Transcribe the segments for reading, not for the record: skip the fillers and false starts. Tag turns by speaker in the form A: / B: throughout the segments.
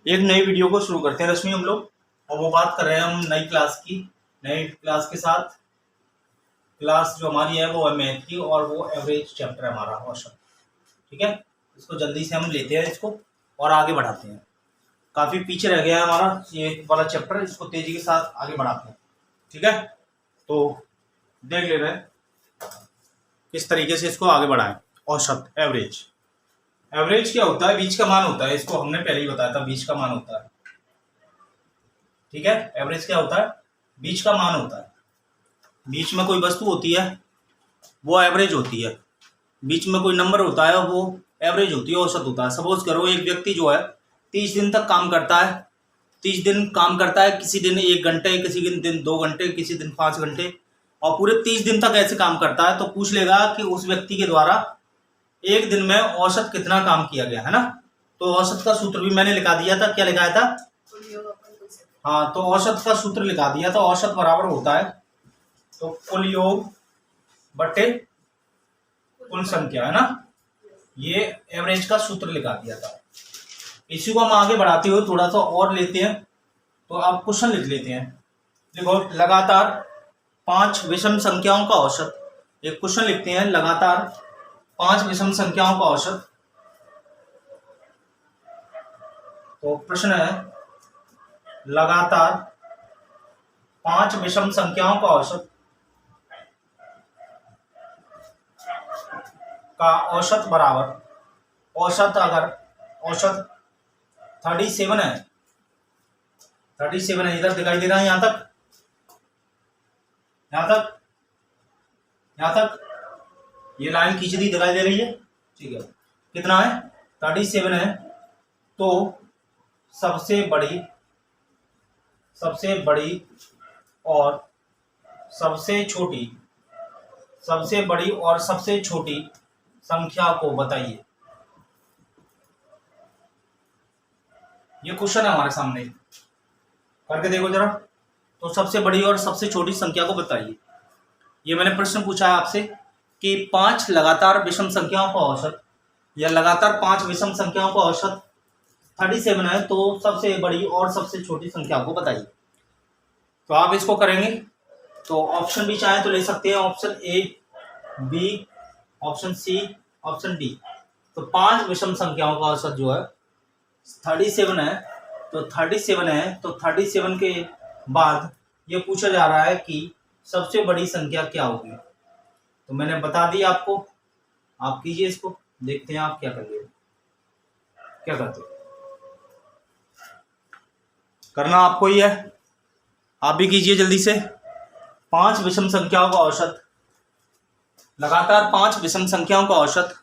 A: एक नई वीडियो को शुरू करते हैं रश्मि हम लोग। और वो बात कर रहे हैं हम नई क्लास की। नई क्लास के साथ क्लास जो हमारी है वो है मैथ की, और वो एवरेज चैप्टर है हमारा औसत। ठीक है, इसको जल्दी से हम लेते हैं इसको और आगे बढ़ाते हैं। काफ़ी पीछे रह गया है हमारा ये वाला चैप्टर, इसको तेज़ी के साथ आगे बढ़ाते हैं। ठीक है, तो देख ले रहे हैं किस तरीके से इसको आगे बढ़ाएं। औसत, एवरेज। एवरेज क्या होता है? बीच का मान होता है। इसको हमने पहले ही बताया था, बीच का मान होता है। ठीक है, एवरेज क्या होता है? बीच का मान होता है। बीच में कोई वस्तु होती है वो एवरेज होती है। बीच में कोई नंबर होता है वो एवरेज होती है, औसत होता है। सपोज करो एक व्यक्ति जो है 30 दिन तक काम करता है। 30 दिन काम करता है, किसी दिन 1 घंटे, किसी दिन 2 घंटे, किसी दिन 5 घंटे, और पूरे 30 दिन तक ऐसे काम करता है। तो पूछ लेगा कि उस व्यक्ति के द्वारा एक दिन में औसत कितना काम किया गया है ना। तो औसत का सूत्र भी मैंने लिखा दिया था। क्या लिखाया था? हाँ, तो औसत का सूत्र लिखा दिया था। औसत बराबर होता है तो कुल योग बटे कुल संख्या, है ना। ये एवरेज का सूत्र लिखा दिया था। इसी को हम आगे बढ़ाते हुए थोड़ा सा और लेते हैं। तो आप क्वेश्चन लिख लेते हैं। देखो, लगातार 5 विषम संख्याओं का औसत। एक क्वेश्चन लिखते हैं, लगातार 5 विषम संख्याओं का औसत। तो प्रश्न है, लगातार 5 विषम संख्याओं का औसत का औसत बराबर, औसत अगर औसत 37 है, 37 है, इधर दिखाई दे रहा है, यहां तक, यहां तक, यहां तक ये लाइन खींच दी, दिखाई दे रही है। ठीक है, कितना है? 37 है। तो सबसे बड़ी और सबसे छोटी, सबसे बड़ी और सबसे छोटी संख्या को बताइए। ये क्वेश्चन है हमारे सामने, करके देखो जरा। तो सबसे बड़ी और सबसे छोटी संख्या को बताइए। ये मैंने प्रश्न पूछा है आपसे कि 5 लगातार विषम संख्याओं का औसत, या लगातार 5 विषम संख्याओं का औसत 37 है। तो सबसे बड़ी और सबसे छोटी संख्या को बताइए। तो आप इसको करेंगे तो ऑप्शन भी चाहे तो ले सकते हैं, option A, B, option C, option D. तो 5 विषम संख्याओं का औसत जो है 37 है। तो 37 है, तो 37 के बाद ये पूछा जा रहा है कि सबसे बड़ी संख्या क्या होगी। तो मैंने बता दी आपको। आप कीजिए इसको, देखते हैं आप क्या करिए, क्या करते हो। करना आपको ही है, आप भी कीजिए जल्दी से। 5 विषम संख्याओं का औसत, लगातार 5 विषम संख्याओं का औसत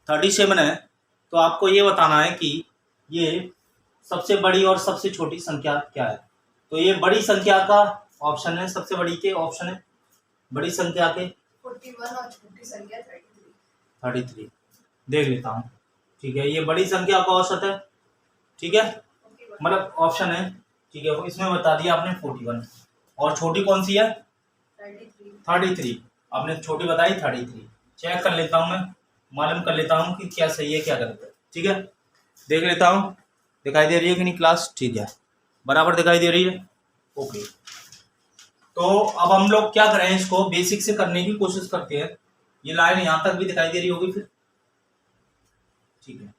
A: 37 है। तो आपको ये बताना है कि ये सबसे बड़ी और सबसे छोटी संख्या क्या है। तो ये बड़ी संख्या का ऑप्शन है, सबसे बड़ी के ऑप्शन है बड़ी संख्या के
B: 41 और छोटी संख्या 33।
A: 33 देख लेता हूँ। ठीक है, ये बड़ी संख्या का औसत है। ठीक है, मतलब ऑप्शन है। ठीक है, इसमें बता दिया आपने 41, और छोटी कौन सी है? 33। आपने छोटी बताई 33। चेक कर लेता हूँ मैं, मालूम कर लेता हूँ कि क्या सही है क्या गलत है। ठीक है, देख लेता हूँ दिखाई दे रही है कि नहीं क्लास। ठीक है, बराबर दिखाई दे रही है। ओके, तो अब हम लोग क्या करें, इसको बेसिक से करने की कोशिश करते हैं। ये लाइन यहाँ तक भी दिखाई दे रही होगी फिर। ठीक है,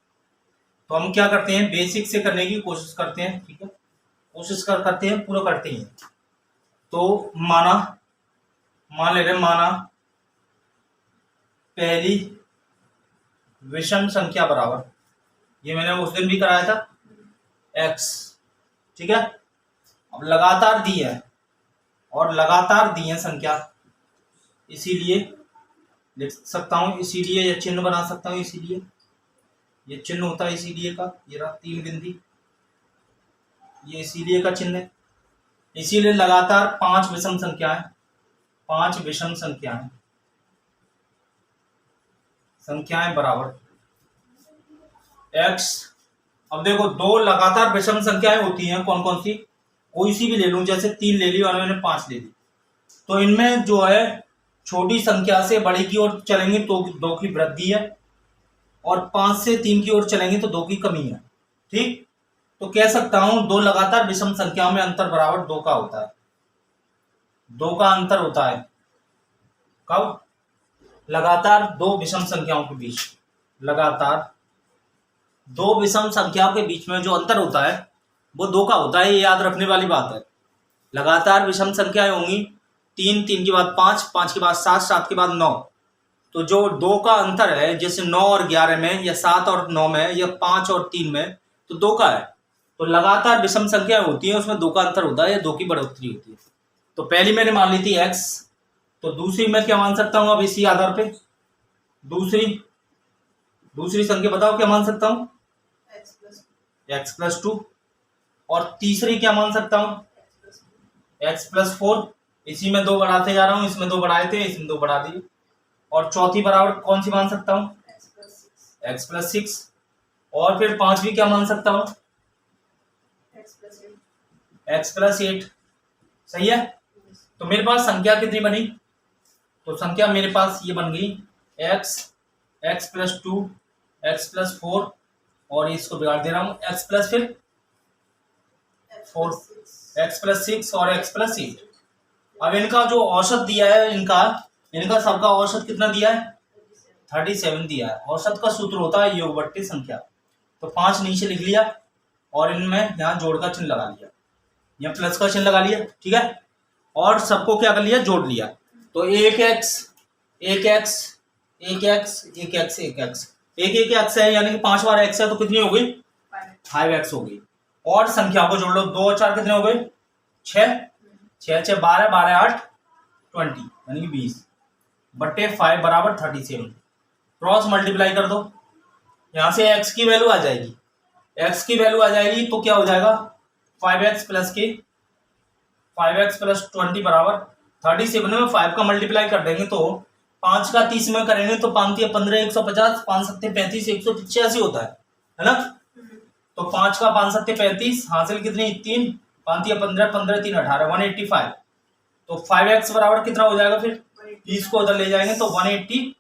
A: तो हम क्या करते हैं, बेसिक से करने की कोशिश करते हैं। ठीक है, कोशिश करते हैं, पूरा करते हैं। तो मान ले रहे, माना पहली विषम संख्या बराबर, ये मैंने उस दिन भी कराया था, x। ठीक है, अब लगातार दी है और लगातार दी है संख्या, इसीलिए लिख सकता हूं, इसीलिए ये चिन्ह बना सकता हूं, इसीलिए ये चिन्ह होता है, इसीलिए का ये रहा 3 बिंदी, ये इसीलिए का चिन्ह है। इसीलिए लगातार 5 विषम संख्याएं, 5 विषम संख्याएं बराबर x। अब देखो, 2 लगातार विषम संख्याएं होती हैं, कौन कौन सी? कोई सी भी ले लूं, जैसे 3 ले ली और मैंने 5 ले ली। तो इनमें जो है छोटी संख्या से बड़ी की ओर चलेंगे तो 2 की वृद्धि है, और 5 से 3 की ओर चलेंगे तो 2 की कमी है। ठीक, तो कह सकता हूं दो लगातार विषम संख्याओं में अंतर बराबर 2 का होता है। 2 का अंतर होता है कब? लगातार दो विषम संख्याओं के बीच, लगातार दो विषम संख्याओं के बीच में जो अंतर होता है वो 2 का होता है। ये याद रखने वाली बात है। लगातार विषम संख्याएं होंगी 3, 3 के बाद 5, 5 के बाद 7, 7 के बाद 9। तो जो 2 का अंतर है, जैसे 9 और 11 में, या 7 और 9 में, या 5 और 3 में, तो 2 का है। तो लगातार विषम संख्याएं होती हैं उसमें 2 का अंतर होता है या 2 की बढ़ोतरी होती है। तो पहली मैंने मान ली थी x, तो दूसरी मैं क्या मान सकता हूं अब इसी आधार पे? दूसरी संख्या बताओ क्या मान सकता हूं? x+2। और तीसरी क्या मान सकता हूं? x+4। इसी में 2 बढ़ाते जा रहा हूं, इसमें 2 बढ़ाए थे, इसमें 2 बढ़ा दिए। और चौथी बराबर कौन सी मान सकता हूं? x+6। और फिर पांचवी क्या मान सकता हूं? x+8। सही है। तो मेरे पास संख्या कितनी बनी? तो संख्या मेरे पास ये बन गई x+2, x+4, और इसको बिगाड़ दे रहा हूं x+4, x+6 और x+8। अब इनका जो औसत दिया है, इनका सबका औसत कितना दिया है? 37 दिया है। औसत का सूत्र होता है योग बट्टे संख्या। तो 5 नीचे लिख लिया और इनमें यहाँ जोड़ का चिन्ह लगा लिया, यहाँ प्लस का चिन्ह लगा लिया, ठीक है। और सबको क्या कर लिया? जोड़ लिया। तो 1x, 1x, 1x, 1x, 1x, एक x है, यानी कि 5 बार x है, तो कितनी हो गई? 5x हो गई। और संख्या को जोड़ लो, 2 और 4 कितने हो गए? 6, 6 6 12, 12 8 20, यानी कि 20 बट्टे 5 बराबर 37। क्रॉस मल्टीप्लाई कर दो, यहां से x की वैल्यू आ जाएगी, x की वैल्यू आ जाएगी तो क्या हो जाएगा? 5x प्लस 20 बराबर 37 में 5 का मल्टीप्लाई कर देंगे तो 5 का 30 में करेंगे तो 5 15 150, 5 7 35 185 होता है ना। तो 5 का 5 7 35, हासिल कितनी? 3, 5 15 15 3 18, 185। तो 5x बराबर कितना हो जाएगा? फिर 30 को उधर ले जाएंगे तो 180,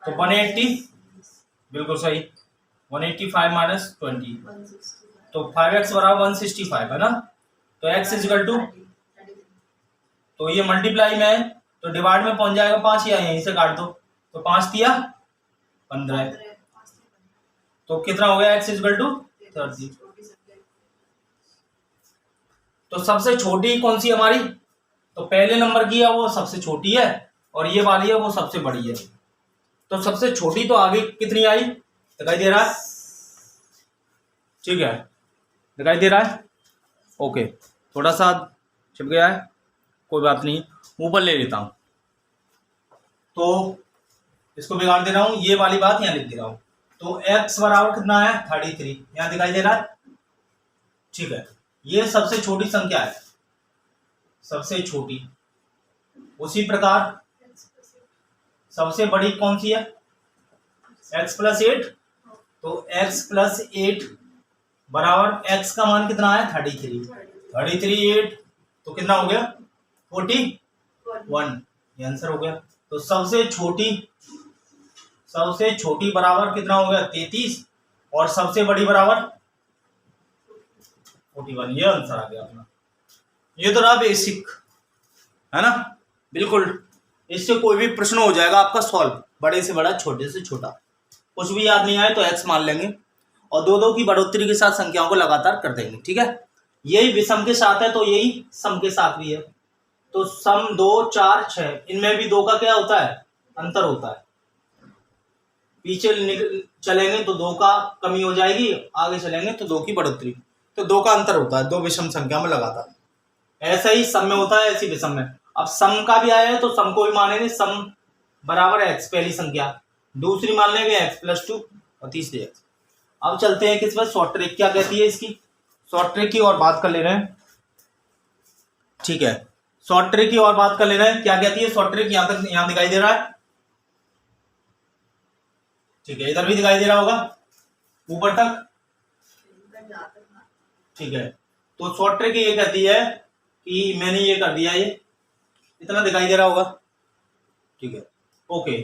A: तो 180 बिल्कुल सही, 185 माइनस 20, तो 5x बराबर 165 है ना। तो x इक्वल टू, तो ये मल्टीप्लाई में है तो डिवाइड में पहुंच जाएगा 5, या यहीं से काट दो, तो 5 दिया 15, तो कितना हो गया? x equal to 30। तो सबसे छोटी कौन सी हमारी? तो पहले नंबर की है वो सबसे छोटी है, और ये वाली है वो सबसे बड़ी है। तो सबसे छोटी तो आगे कितनी आई? दिखाई दे रहा है? ठीक है, दिखाई दे रहा है? ओके, थोड़ा सा छिप गया है, कोई बात नहीं, ऊपर ले लेता हूं। तो इसको बिगाड़ दे रहा हूं, ये वाली बात यहां लिख दे रहा हूं। तो x बराबर कितना है? 33, यहां दिखाई दे रहा है? ठीक है, ये सबसे छोटी संख्या है, सबसे छोटी। उसी प्रकार सबसे बड़ी कौन सी है? x+8। तो x+8 बराबर x का मान कितना है? 33, तो कितना हो गया? 41, ये आंसर हो गया। तो सबसे छोटी बराबर कितना हो गया? 33, और सबसे बड़ी बराबर 41, ये आंसर आ गया अपना। ये तो रहा बेसिक, है ना, बिल्कुल। इससे कोई भी प्रश्न हो जाएगा आपका सॉल्व, बड़े से बड़ा, छोटे से छोटा। कुछ भी याद नहीं आए तो x मान लेंगे, और 2 की बढ़ोतरी के साथ संख्याओं को लगातार कर देंगे, ठीक है। यही विषम के साथ है तो यही सम के साथ भी है। तो सम 2 4 6, इनमें भी 2 का क्या होता है? अंतर होता है। पीछे चलेंगे तो 2 का कमी हो जाएगी, आगे चलेंगे तो 2 की बढ़ोतरी। तो 2 का अंतर होता है 2 विषम संख्या में लगातार। ऐसा ही सम में होता है, ऐसी विषम में। अब सम का भी आया है तो सम को भी मानेंगे, सम बराबर x पहली संख्या, दूसरी मान लेंगे x+2, और तीसरी x। अब चलते हैं किस पर? शॉर्ट ट्रिक क्या कहती है इसकी, शॉर्ट ट्रिक की और बात कर ले रहे हैं, ठीक है। शॉर्ट ट्रिक की और बात कर ले रहे हैं, क्या कहती है शॉर्ट ट्रिक? यहां तक, यहां दिखाई दे रहा है, ठीक है, इधर भी दिखाई दे रहा होगा ऊपर तक, ठीक है। तो शॉर्ट ट्रिक ये कहती है कि मैंने ये कर दिया, ये इतना दिखाई दे रहा होगा, ठीक है, ओके।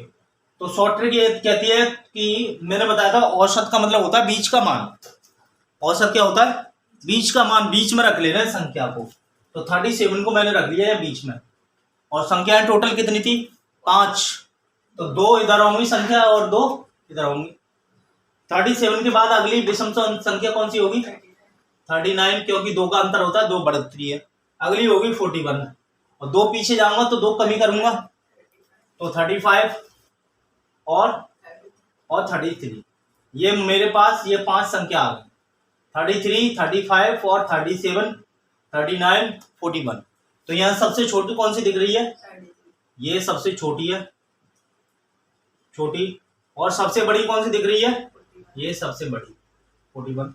A: तो शॉर्ट ट्रिक ये कहती है कि मैंने बताया था औसत का मतलब होता है बीच का मान, औसत क्या होता है? बीच का मान, बीच में रख ले रहे हैं संख्या को। तो 37 को मैंने रख लिया है बीच में, और संख्याएं टोटल कितनी थी? 5। तो 2 इधर होंगी संख्या और 2 इधर होंगी। 37 के बाद अगली विषम संख्या कौन सी होगी? 39, क्योंकि 2 का अंतर होता है, 2 बढ़ोतरी है। अगली होगी 41, और 2 पीछे जाऊंगा तो 2 कमी करूंगा, तो 35 और 33। ये मेरे पास ये 5 संख्या आ गई, 33, 35 और 37, 39, 41। तो यहाँ सबसे छोटी कौन सी दिख रही है? ये सबसे छोटी है, छोटी। और सबसे बड़ी कौन सी दिख रही है? ये सबसे बड़ी, 41।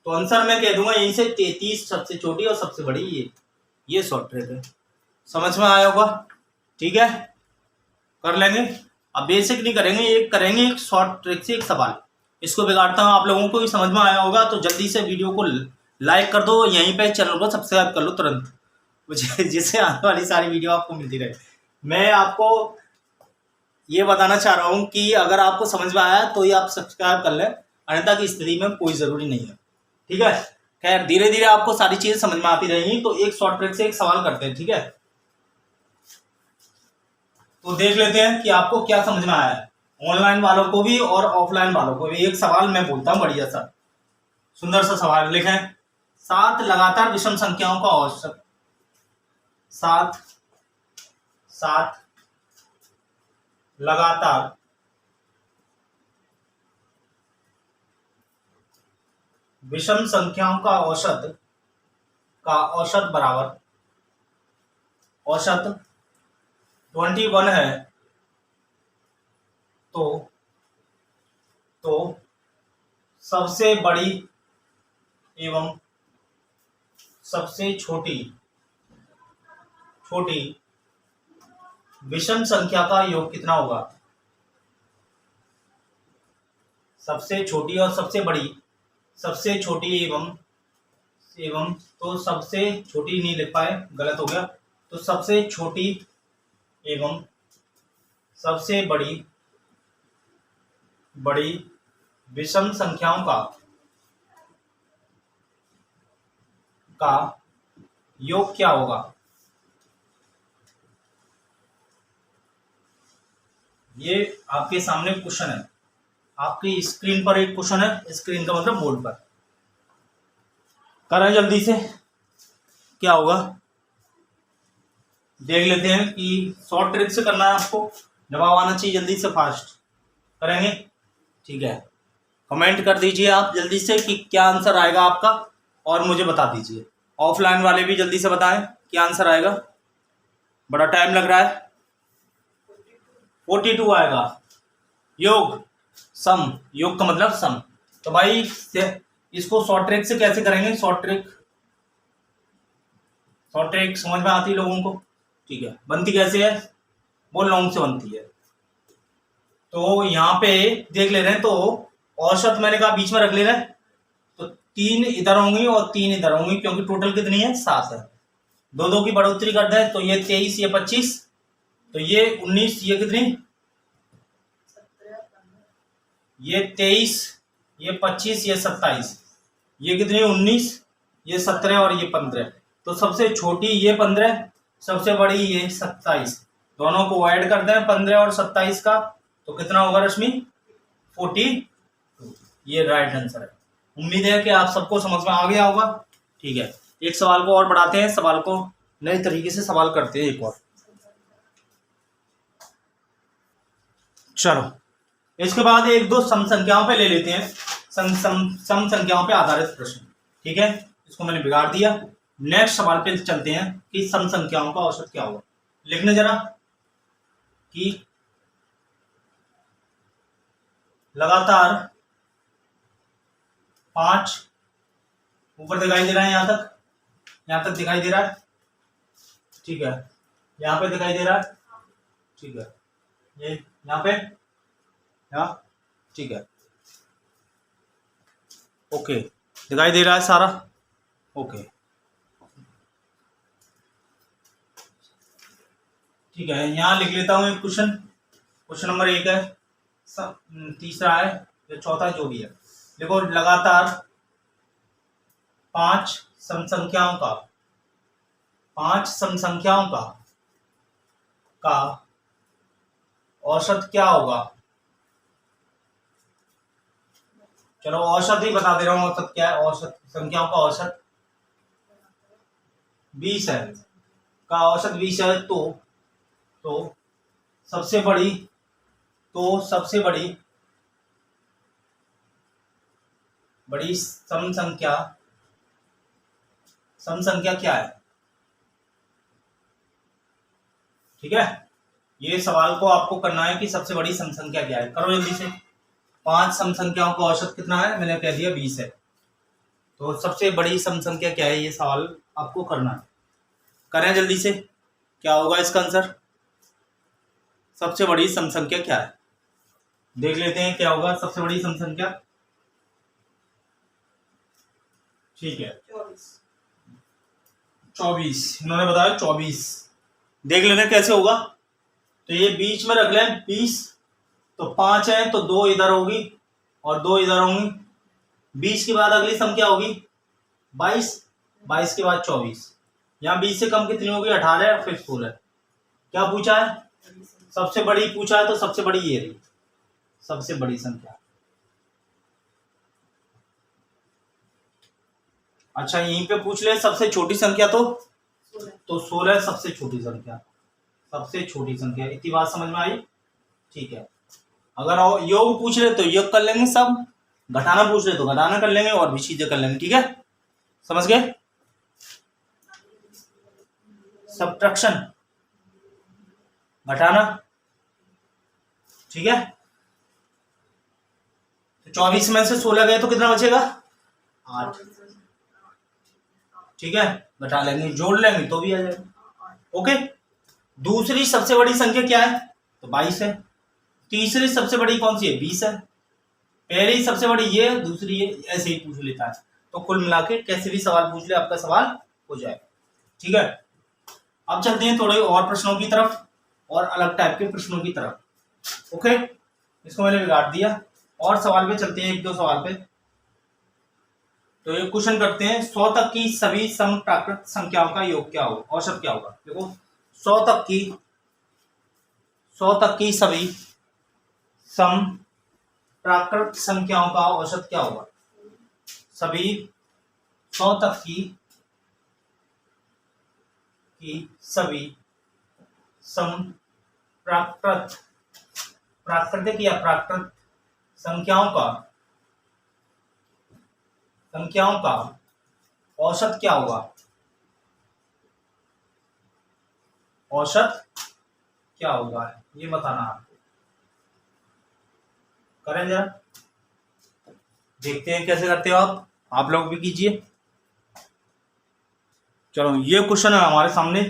A: तो आंसर मैं कह दूंगा यहीं से 33 सबसे छोटी और सबसे बड़ी ये शॉर्ट ट्रिक है। समझ में आया होगा? ठीक है, कर लेंगे। अब बेसिक नहीं करेंगे, एक करेंगे एक शॉर्ट ट्रिक से एक सवाल। इसको बिगाड़ता हूँ, आप लोगों को भी समझ में आया होगा। तो जल्दी से वीडियो को लाइक कर दो, यहीं पे चैनल को सब्सक्राइब कर लो तुरंत, जिससे आने वाली सारी वीडियो आपको मिलती रहे। मैं आपको ये बताना चाह रहा हूँ कि अगर आपको समझ में आया तो ये आप सब्सक्राइब कर लें, अन्यथा की स्थिति में कोई ज़रूरी नहीं है। ठीक है, खैर धीरे धीरे आपको सारी चीज़ें समझ में आती रहेंगी। तो एक शॉर्ट ट्रिक से एक सवाल करते हैं, ठीक है। तो देख लेते हैं कि आपको क्या समझ में आया है, ऑनलाइन वालों को भी और ऑफलाइन वालों को भी। एक सवाल मैं बोलता हूँ, बढ़िया सा सुंदर सा सवाल लिखें। 7 लगातार विषम संख्याओं का औसत, 7 लगातार विषम संख्याओं का औसत बराबर, औसत 21 है, तो सबसे बड़ी एवं सबसे छोटी विषम संख्या का योग कितना होगा? सबसे छोटी और सबसे बड़ी, सबसे छोटी एवं तो सबसे छोटी नहीं लिख पाए, गलत हो गया। तो सबसे छोटी एवं सबसे बड़ी विषम संख्याओं का योग क्या होगा? ये आपके सामने क्वेश्चन है, आपकी स्क्रीन पर एक क्वेश्चन है, स्क्रीन का मतलब बोर्ड पर। करें जल्दी से, क्या होगा देख लेते हैं कि शॉर्ट ट्रिक से करना है आपको, जवाब आना चाहिए जल्दी से, फास्ट करेंगे। ठीक है, कमेंट कर दीजिए आप जल्दी से कि क्या आंसर आएगा आपका, और मुझे बता दीजिए। ऑफलाइन वाले भी जल्दी से बताएं क्या आंसर आएगा, बड़ा टाइम लग रहा है। 42 आएगा। योग का मतलब सम। तो भाई इसको शॉर्ट ट्रिक से कैसे करेंगे? शॉर्ट ट्रिक समझ में आती है लोगों को? ठीक है, बनती कैसे है? वो लॉन्ग से बनती है। तो यहाँ पे देख ले रहे हैं, तो औसत मैंने कहा बीच में रख ले रहे हैं, तो 3 इधर होंगी और 3 इधर होंगी, क्योंकि टोटल कितनी है? 7 है। 2 की बढ़ोतरी करते हैं, तो ये 23, ये 25, तो ये 19, ये कितनी? ये 23, ये 25, ये 27, ये कितनी? 19, ये 17 और ये 15। तो सबसे छोटी ये 15, सबसे बड़ी ये 27। दोनों को ऐड करते हैं 15 और 27 का, तो कितना होगा रश्मि? 42। ये राइट आंसर है। उम्मीद है कि आप सबको समझ में आ गया होगा। ठीक है, एक सवाल को और बढ़ाते हैं, सवाल को नए तरीके से सवाल करते हैं एक और। चलो, इसके बाद 1-2 सम संख्याओं पे ले लेते हैं, सम संख्याओं पे आधारित प्रश्न। ठीक है, इसको मैंने बिगाड़ दिया। नेक्स्ट सवाल पे चलते हैं कि सम संख्याओं का औसत क्या होगा। लिखने जरा कि लगातार 5 ऊपर दिखाई दे रहा है, यहां तक दिखाई दे रहा है। ठीक है, यहाँ पे दिखाई दे रहा है। ठीक है, ये यहाँ पे, ठीक है, ओके, दिखाई दे रहा है सारा। ओके, ठीक है, यहाँ लिख लेता हूँ एक क्वेश्चन नंबर 1 है, तीसरा है या चौथा जो भी है। देखो, लगातार पांच सम संख्याओं का औसत क्या होगा? चलो औसत ही बता दे रहा हूँ, औसत क्या है? औसत संख्याओं का औसत 20 है, का औसत 20 है, तो सबसे बड़ी सम संख्या क्या है? ठीक है, ये सवाल को आपको करना है कि सबसे बड़ी सम संख्या क्या है। करो जल्दी से। 5 सम संख्याओं का औसत कितना है? मैंने कह दिया 20 है, तो सबसे बड़ी सम संख्या क्या है? ये सवाल आपको करना है। करें जल्दी से। क्या होगा इसका आंसर? सबसे बड़ी सम संख्या क्या है? देख लेते हैं क्या होगा सबसे बड़ी सम संख्या। ठीक है, 24 इन्होंने बताया 24। देख लेना कैसे होगा। तो ये बीच में रख लें 20, तो 5 है तो 2 इधर होगी और 2 इधर होंगी। 20 के बाद अगली सम क्या होगी? 22, 22 के बाद 24। यहाँ 20 से कम कितनी होगी? 18 फिर 16। क्या पूछा है? सबसे बड़ी पूछा है, तो सबसे बड़ी ये रही, सबसे बड़ी संख्या। अच्छा यहीं पे पूछ ले सबसे छोटी संख्या, तो 16 सबसे छोटी संख्या, इतनी बात समझ में आई? ठीक है। अगर योग पूछ ले तो योग कर लेंगे सब, घटाना पूछ ले तो घटाना कर लेंगे, और भी चीजें कर लेंगे। ठीक है, समझ गए? सब्ट्रैक्शन, घटाना। ठीक है, तो 24 में से 16 गए तो कितना बचेगा? 8। ठीक है, घटा लेंगे, जोड़ लेंगे तो भी आ जाएगा। ओके। दूसरी सबसे बड़ी संख्या क्या है? तो 22 है। तीसरी सबसे बड़ी कौन सी है? 20 है। पहली सबसे बड़ी ये, दूसरी ये, ऐसे ही पूछ लेता है। तो कुल मिला के कैसे भी सवाल पूछ ले आपका सवाल हो जाएगा। ठीक है, अब चलते हैं थोड़े और प्रश्नों की तरफ, और अलग टाइप के प्रश्नों की तरफ। ओके, इसको मैंने बिगाड़ दिया, और सवाल पे चलते हैं, 1-2 सवाल पे। तो ये क्वेश्चन करते हैं, 100 तक की सभी सम प्राकृत संख्याओं का योग क्या होगा? औसत क्या होगा? देखो 100 तक की सभी सम प्राकृत संख्याओं का औसत क्या होगा? सभी 100 तक की सभी सम प्राकृतिक या प्राकृत संख्याओं का औसत क्या होगा? औसत क्या होगा ये बताना आपको। करें जरा, देखते हैं कैसे करते हो आप लोग भी कीजिए। चलो ये क्वेश्चन है हमारे सामने,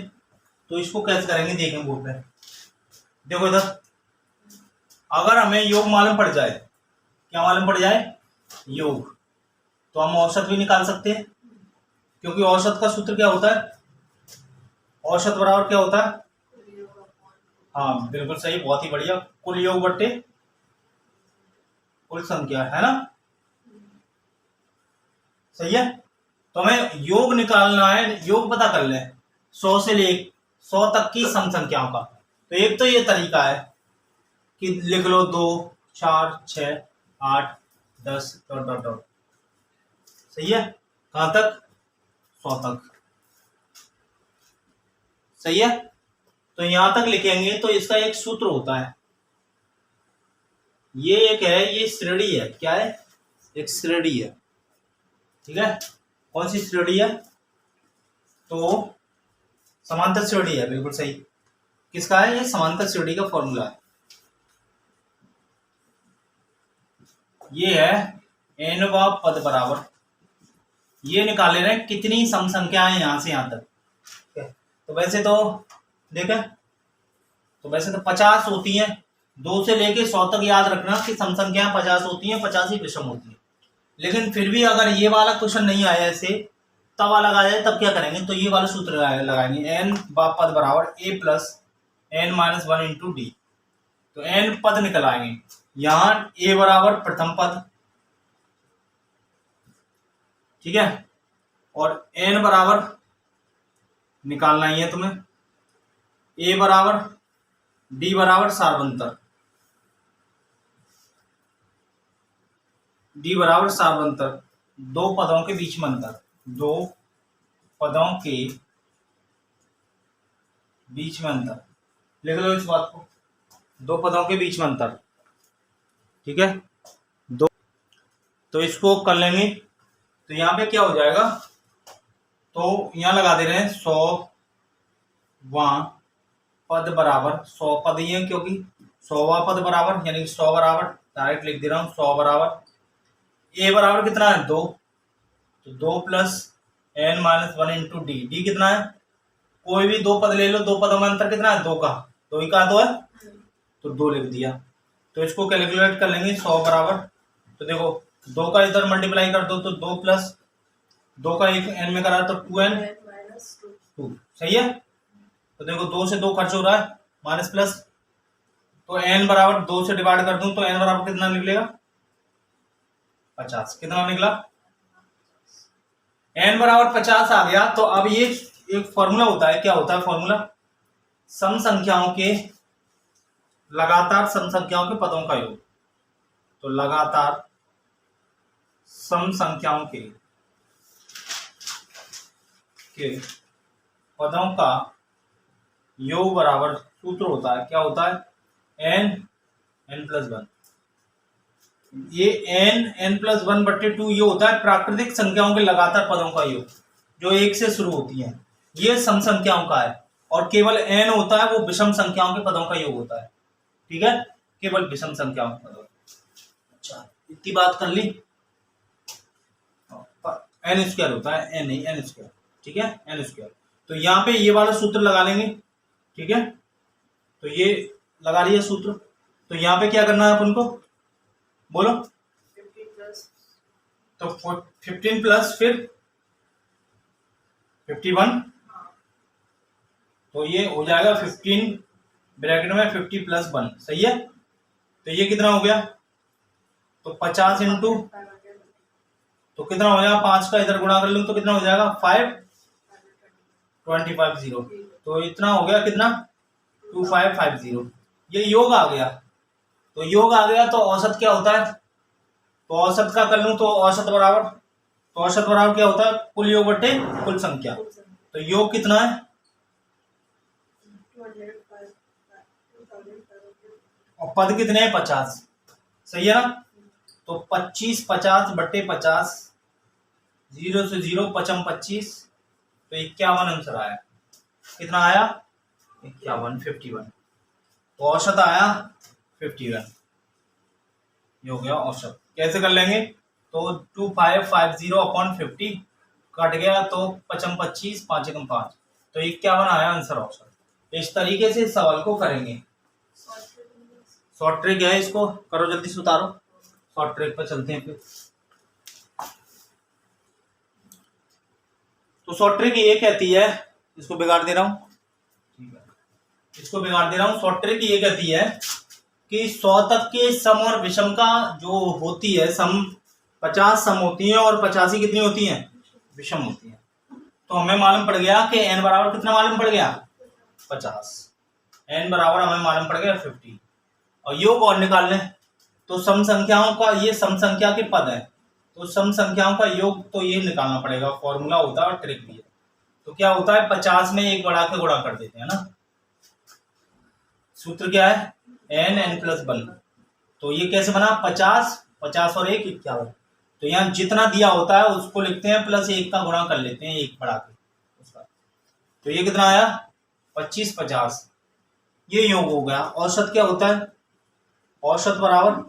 A: तो इसको कैसे करेंगे देखें बोर्ड पे। देखो इधर, अगर हमें योग मालूम पड़ जाए, क्या मालूम पड़ जाए? योग, तो हम औसत भी निकाल सकते हैं, क्योंकि औसत का सूत्र क्या होता है? औसत बराबर क्या होता है? हाँ बिल्कुल सही, बहुत ही बढ़िया। कुल योग बट्टे कुल संख्या, है ना? सही है। तो हमें योग निकालना है, योग पता कर ले 100 से ले 100 तक की सम संख्याओं का। तो एक तो ये तरीका है कि लिख लो 2, 4, 6, 8, 10 ... सही है। कहां तक? 100 तक। सही है, तो यहां तक लिखेंगे तो इसका एक सूत्र होता है। ये एक है, ये श्रेणी है। क्या है? एक श्रेणी है। ठीक है, कौन सी श्रेणी है? तो समांतर श्रेणी है, बिल्कुल सही। किसका है ये? समांतर श्रेणी का फॉर्मूला है। ये है n पद बराबर, ये निकाले रहे कितनी सम संख्या है यहां से यहां तक। तो वैसे तो देखें, तो वैसे तो 50 होती हैं, 2 से लेके 100 तक याद रखना कि सम संख्याएं 50 होती हैं, 50 ही विषम होती हैं। लेकिन फिर भी अगर ये वाला क्वेश्चन नहीं आया ऐसे, तब लगा जाए, तब क्या करेंगे? तो ये वाला सूत्र लगाएंगे, n पद बराबर a plus n-1 into D. तो n पद निकल आएंगे। यहाँ a बराबर प्रथम पद, ठीक है, और n बराबर निकालना ही है तुम्हें, a बराबर d बराबर सार्वंतर, d बराबर सार्वंतर, दो पदों के बीच में अंतर, दो पदों के बीच में अंतर, लिख लो इस बात को, दो पदों के बीच में अंतर, ठीक है। दो, तो इसको कर लेंगे, तो यहाँ पे क्या हो जाएगा, तो यहाँ लगा दे रहे हैं 100वां पद बराबर, 100 पद ही है क्योंकि 100वां पद बराबर, यानी 100 बराबर, डायरेक्ट लिख दे रहा हूँ 100 बराबर, a बराबर कितना है 2, तो 2 plus n minus 1 into D, D कितना है, कोई भी दो पद ले लो, दो पदों में अंतर कितना है 2 का, 2 ही का 2 है, तो 2 लिख दिया। तो इसको कैलकुलेट कर लेंगे 100 बराबर, तो देखो 2 का इधर मल्टीप्लाई कर दो तो 2 प्लस 2 का एक n में करा तो 2n, 2 सही है। तो देखो 2 से 2 खर्च हो रहा है, माइनस प्लस, तो n बराबर 2 से डिवाइड कर दूं तो n बराबर कितना निकलेगा 50, कितना निकला n बराबर 50 आ गया। तो अब ये एक फॉर्मूला होता है, क्या होता है फॉर्मूला, सम संख्याओं के, लगातार सम संख्याओं के पदों का योग, तो लगातार सम संख्याओं के पदों का योग बराबर सूत्र होता है, क्या होता है n प्लस 1, ये n प्लस 1 बट्टे 2 ये होता है प्राकृतिक संख्याओं के लगातार पदों का योग जो एक से शुरू होती है, ये सम संख्याओं का है, और केवल n होता है वो विषम संख्याओं के पदों का योग होता है, ठीक है, केवल विषम संख्याओं के पदों। अच्छा इतनी बात कर ली, n स्क्वायर होता है, n नहीं n स्क्वायर, ठीक है n स्क्वायर। तो यहाँ पे ये वाला सूत्र लगा लेंगे, ठीक है, तो ये लगा लिया सूत्र। तो यहाँ पे क्या करना है अपन को, बोलो
B: 50 प्लस,
A: तो 15 प्लस फिर 51, तो ये हो जाएगा 15 ब्रैकेट में 50 प्लस 1, सही है। तो ये कितना हो गया, तो 50 इंटू, तो कितना हो जाएगा, 5 का इधर गुणा कर लूं तो कितना हो जाएगा 5250, तो इतना हो गया कितना 2550, ये योग आ गया। तो योग आ गया तो औसत क्या होता है, तो औसत का कर लूं तो औसत बराबर, तो औसत बराबर क्या होता है कुल योग बटे कुल संख्या, तो योग कितना है, और पद कितने हैं 50, सही है ना। तो 25 50 बट्टे 50, 0 से 0 पचम 25, तो 51 आंसर आया, कितना आया 51 तो औसत आया 51, ये हो गया औसत। कैसे कर लेंगे, तो 2550 अपॉन 50 कट गया तो पचम 25, 5 एकम 5, तो 51 आया आंसर औसत। इस तरीके से इस सवाल को करेंगे। शॉर्ट ट्रिक है, इसको करो जल्दी से उतारो, शॉर्ट ट्रिक पर चलते हैं फिर। तो शॉर्ट ट्रिक ये कहती है, इसको बिगाड़ दे रहा हूं, ठीक है, इसको बिगाड़ दे रहा हूं। शॉर्ट ट्रिक ये कहती है कि 100 तक के सम और विषम का जो होती है सम, 50 सम होती है और 85 कितनी होती है विषम होती है। तो हमें मालूम पड़ गया कि n बराबर कितना मालूम पड़ गया 50, n बराबर हमें मालूम पड़ गया 50, और योग और निकाल लें तो सम संख्याओं का, ये सम संख्या के पद है, तो सम संख्याओं का योग तो ये निकालना पड़ेगा, फॉर्मूला होता है और ट्रिक भी है। तो क्या होता है 50 में एक बढ़ा के गुणा कर देते हैं ना, सूत्र क्या है n प्लस 1, तो ये कैसे बना 50 50 और 1 51, तो यहाँ जितना दिया होता है उसको लिखते हैं प्लस 1 का गुणा कर लेते हैं 1 बढ़ा के उसका, तो ये कितना आया 25 50, ये योग हो गया। औसत क्या होता है, औसत बराबर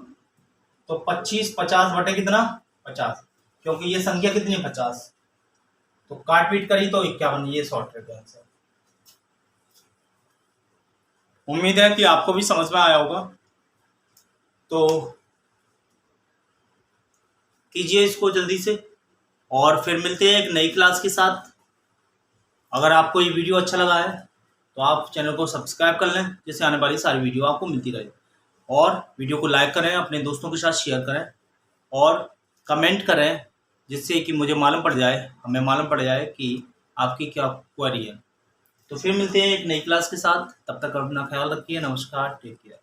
A: तो 25 50 बटे कितना 50, क्योंकि ये संख्या कितनी 50, तो काट पीट करी तो 51, ये शॉर्ट ट्रिक है आंसर। उम्मीद है कि आपको भी समझ में आया होगा, तो कीजिए इसको जल्दी से, और फिर मिलते हैं एक नई क्लास के साथ। अगर आपको ये वीडियो अच्छा लगा है तो आप चैनल को सब्सक्राइब कर लें, जिससे आने वाली सारी वीडियो आपको मिलती रहे, और वीडियो को लाइक करें, अपने दोस्तों के साथ शेयर करें और कमेंट करें जिससे कि मुझे मालूम पड़ जाए, हमें मालूम पड़ जाए कि आपकी क्या क्वेरी है। तो फिर मिलते हैं एक नई क्लास के साथ, तब तक अपना ख्याल रखिए। नमस्कार, टेक केयर।